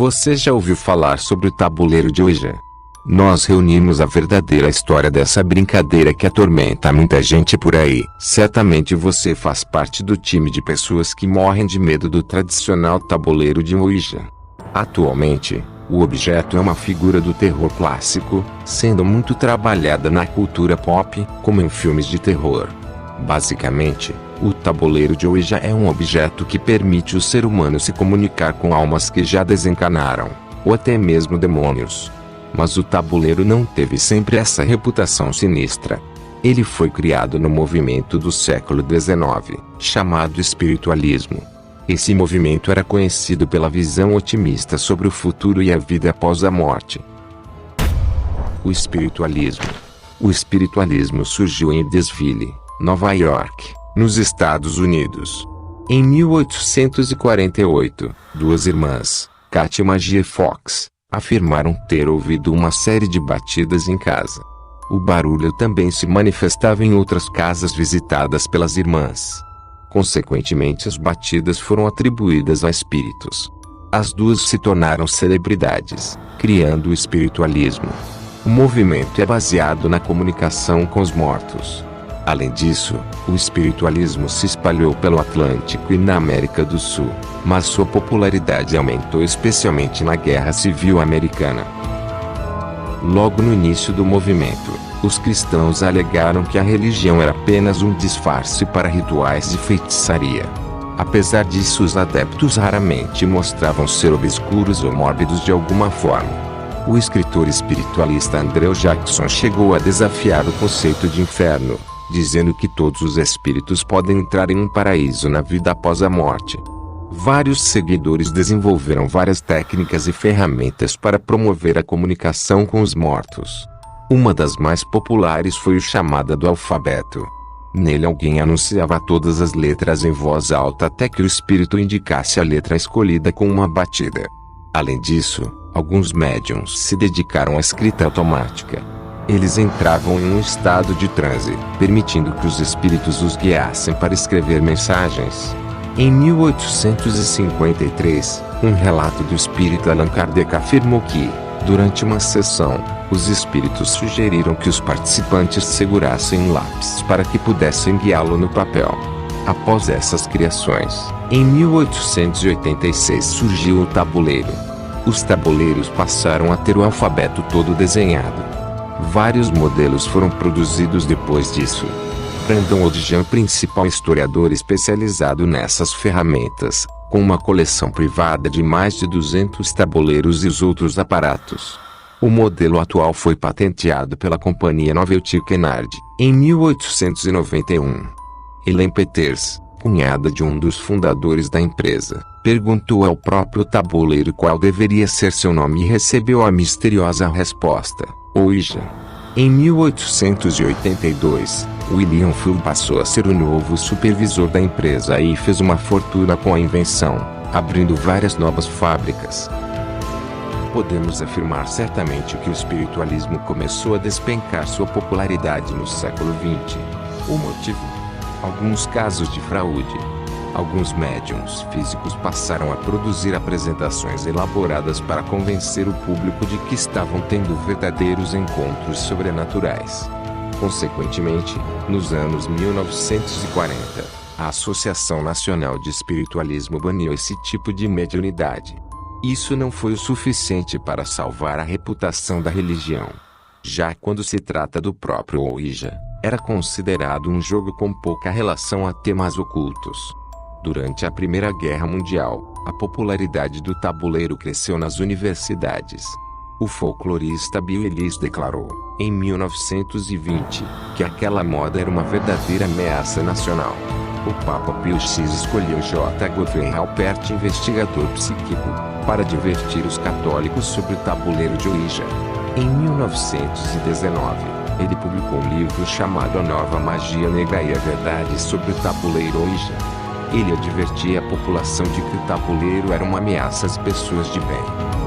Você já ouviu falar sobre o tabuleiro de Ouija? Nós reunimos a verdadeira história dessa brincadeira que atormenta muita gente por aí. Certamente você faz parte do time de pessoas que morrem de medo do tradicional tabuleiro de Ouija. Atualmente, o objeto é uma figura do terror clássico, sendo muito trabalhada na cultura pop, como em filmes de terror. Basicamente, o tabuleiro de Ouija é um objeto que permite o ser humano se comunicar com almas que já desencarnaram, ou até mesmo demônios. Mas o tabuleiro não teve sempre essa reputação sinistra. Ele foi criado no movimento do século XIX, chamado espiritualismo. Esse movimento era conhecido pela visão otimista sobre o futuro e a vida após a morte. O espiritualismo. O espiritualismo surgiu em Evansville, Nova York, nos Estados Unidos. Em 1848, duas irmãs, Katy e Magia Fox, afirmaram ter ouvido uma série de batidas em casa. O barulho também se manifestava em outras casas visitadas pelas irmãs. Consequentemente, as batidas foram atribuídas a espíritos. As duas se tornaram celebridades, criando o espiritualismo. O movimento é baseado na comunicação com os mortos. Além disso, o espiritualismo se espalhou pelo Atlântico e na América do Sul, mas sua popularidade aumentou especialmente na Guerra Civil Americana. Logo no início do movimento, os cristãos alegaram que a religião era apenas um disfarce para rituais de feitiçaria. Apesar disso, os adeptos raramente mostravam ser obscuros ou mórbidos de alguma forma. O escritor espiritualista Andrew Jackson chegou a desafiar o conceito de inferno, dizendo que todos os espíritos podem entrar em um paraíso na vida após a morte. Vários seguidores desenvolveram várias técnicas e ferramentas para promover a comunicação com os mortos. Uma das mais populares foi o chamada do alfabeto. Nele alguém anunciava todas as letras em voz alta até que o espírito indicasse a letra escolhida com uma batida. Além disso, alguns médiuns se dedicaram à escrita automática. Eles entravam em um estado de transe, permitindo que os espíritos os guiassem para escrever mensagens. Em 1853, um relato do espírito Allan Kardec afirmou que, durante uma sessão, os espíritos sugeriram que os participantes segurassem um lápis para que pudessem guiá-lo no papel. Após essas criações, em 1886 surgiu o tabuleiro. Os tabuleiros passaram a ter o alfabeto todo desenhado. Vários modelos foram produzidos depois disso. Brandon Odjian, principal historiador especializado nessas ferramentas, com uma coleção privada de mais de 200 tabuleiros e os outros aparatos. O modelo atual foi patenteado pela companhia Novelty Kennard, em 1891. Elaine Peters, cunhada de um dos fundadores da empresa, perguntou ao próprio tabuleiro qual deveria ser seu nome e recebeu a misteriosa resposta: Ouija. Em 1882, William Field passou a ser o novo supervisor da empresa e fez uma fortuna com a invenção, abrindo várias novas fábricas. Podemos afirmar certamente que o espiritualismo começou a despencar sua popularidade no século XX. O motivo? Alguns casos de fraude. Alguns médiuns físicos passaram a produzir apresentações elaboradas para convencer o público de que estavam tendo verdadeiros encontros sobrenaturais. Consequentemente, nos anos 1940, a Associação Nacional de Espiritualismo baniu esse tipo de mediunidade. Isso não foi o suficiente para salvar a reputação da religião. Já quando se trata do próprio Ouija, era considerado um jogo com pouca relação a temas ocultos. Durante a Primeira Guerra Mundial, a popularidade do tabuleiro cresceu nas universidades. O folclorista Bill Ellis declarou, em 1920, que aquela moda era uma verdadeira ameaça nacional. O Papa Pio X escolheu J. Godfrey Halpert, investigador psíquico, para divertir os católicos sobre o tabuleiro de Ouija. Em 1919, ele publicou um livro chamado A Nova Magia Negra e a Verdade sobre o tabuleiro Ouija. Ele advertia a população de que o tabuleiro era uma ameaça às pessoas de bem.